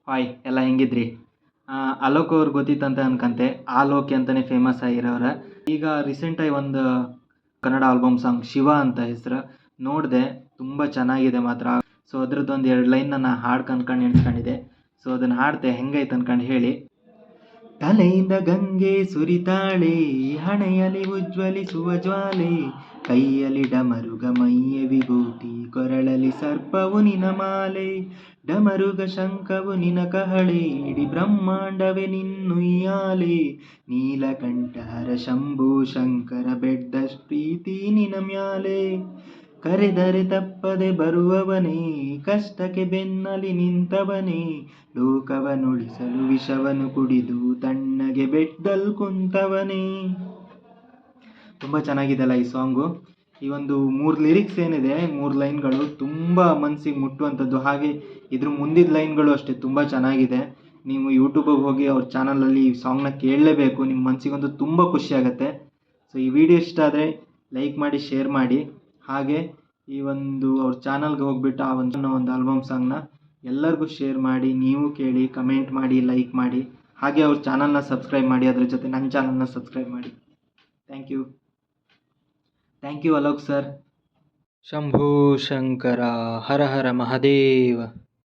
Hi ಎಲ್ಲ ಹೆಂಗಿದ್ರಿ? ಅಲೋಕ್ ಅವ್ರು ಗೊತ್ತಿತ್ತಂತ ಅನ್ಕಂತೆ. ಆಲೋಕ್ ಅಂತಲೇ ಫೇಮಸ್ ಆಗಿರೋರ. ಈಗ ರೀಸೆಂಟಾಗಿ ಒಂದು ಕನ್ನಡ ಆಲ್ಬಮ್ ಸಾಂಗ್ ಶಿವ ಅಂತ ಹೆಸರು ನೋಡಿದೆ. ತುಂಬ ಚೆನ್ನಾಗಿದೆ ಮಾತ್ರ. ಸೊ ಅದ್ರದ್ದೊಂದು 2 ಲೈನ್ ನಾನು ಹಾಡ್ಕೊಂಡು ನೆನೆಸ್ಕೊಂಡಿದ್ದೆ. ಸೊ ಅದನ್ನು ಹಾಡ್ತೆ, ಹೆಂಗೈತೆ ಅನ್ಕೊಂಡು ಹೇಳಿ. ತಲೆಯಿಂದ ಗಂಗೆ ಸುರಿತಾಳೆ, ಹಣೆಯಲ್ಲಿ ಉಜ್ವಲಿಸುವ ಜ್ವಾಲೆ, ಕೈಯಲ್ಲಿ ಡಮರುಗ ಮೈಯ ವಿಭೂತಿ, ಕೊರಳಲ್ಲಿ ಸರ್ಪವು ನಿನ ಮಾಲೆ, ಡಮರುಗ ಶಂಖವು ನಿನ ಕಹಳೆ, ಇಡೀ ಬ್ರಹ್ಮಾಂಡವೇ ನಿನ್ನುಯ್ಯಾಲೆ, ನೀಲಕಂಠಹರ ಶಂಭು ಶಂಕರ ಬೆಡ್ಡಷ್ಟು ಪ್ರೀತಿ ನಿನ ಮ್ಯಾಲೆ, ಕರೆದರೆ ತಪ್ಪದೆ ಬರುವವನೇ, ಕಷ್ಟಕ್ಕೆ ಬೆನ್ನಲಿ ನಿಂತವನೇ, ಲೋಕವನುಳಿಸಲು ವಿಷವನ್ನು ಕುಡಿದು ತಣ್ಣಗೆ ಬೆಡ್ಡಲ್ ಕುಂತವನೇ. ತುಂಬ ಚೆನ್ನಾಗಿದೆಲ್ಲ ಈ ಸಾಂಗು. ಈ ಒಂದು 3 ಲಿರಿಕ್ಸ್ ಏನಿದೆ, 3 ಲೈನ್ಗಳು ತುಂಬ ಮನಸ್ಸಿಗೆ ಮುಟ್ಟುವಂಥದ್ದು. ಹಾಗೆ ಇದ್ರ ಮುಂದಿನ ಲೈನ್ಗಳು ಅಷ್ಟೇ ತುಂಬ ಚೆನ್ನಾಗಿದೆ. ನೀವು ಯೂಟ್ಯೂಬಿಗೆ ಹೋಗಿ ಅವ್ರ ಚಾನಲಲ್ಲಿ ಈ ಸಾಂಗ್ನ ಕೇಳಲೇಬೇಕು. ನಿಮ್ಮ ಮನಸ್ಸಿಗಂತೂ ತುಂಬ ಖುಷಿಯಾಗತ್ತೆ. ಸೊ ಈ ವಿಡಿಯೋ ಇಷ್ಟ ಆದರೆ ಲೈಕ್ ಮಾಡಿ, ಶೇರ್ ಮಾಡಿ. ಹಾಗೆ ಈ ಒಂದು ಅವ್ರ ಚಾನಲ್ಗೆ ಹೋಗ್ಬಿಟ್ಟು ಆ ಒಂದು ಆಲ್ಬಮ್ ಸಾಂಗ್ನ ಎಲ್ಲರಿಗೂ ಶೇರ್ ಮಾಡಿ, ನೀವು ಕೇಳಿ, ಕಮೆಂಟ್ ಮಾಡಿ, ಲೈಕ್ ಮಾಡಿ. ಹಾಗೆ ಅವ್ರ ಚಾನಲ್ನ ಸಬ್ಸ್ಕ್ರೈಬ್ ಮಾಡಿ, ಅದ್ರ ಜೊತೆ ನನ್ನ ಚಾನಲ್ನ ಸಬ್ಸ್ಕ್ರೈಬ್ ಮಾಡಿ. Thank you Alok sir. Shambho Shankara Hara Hara Mahadeva.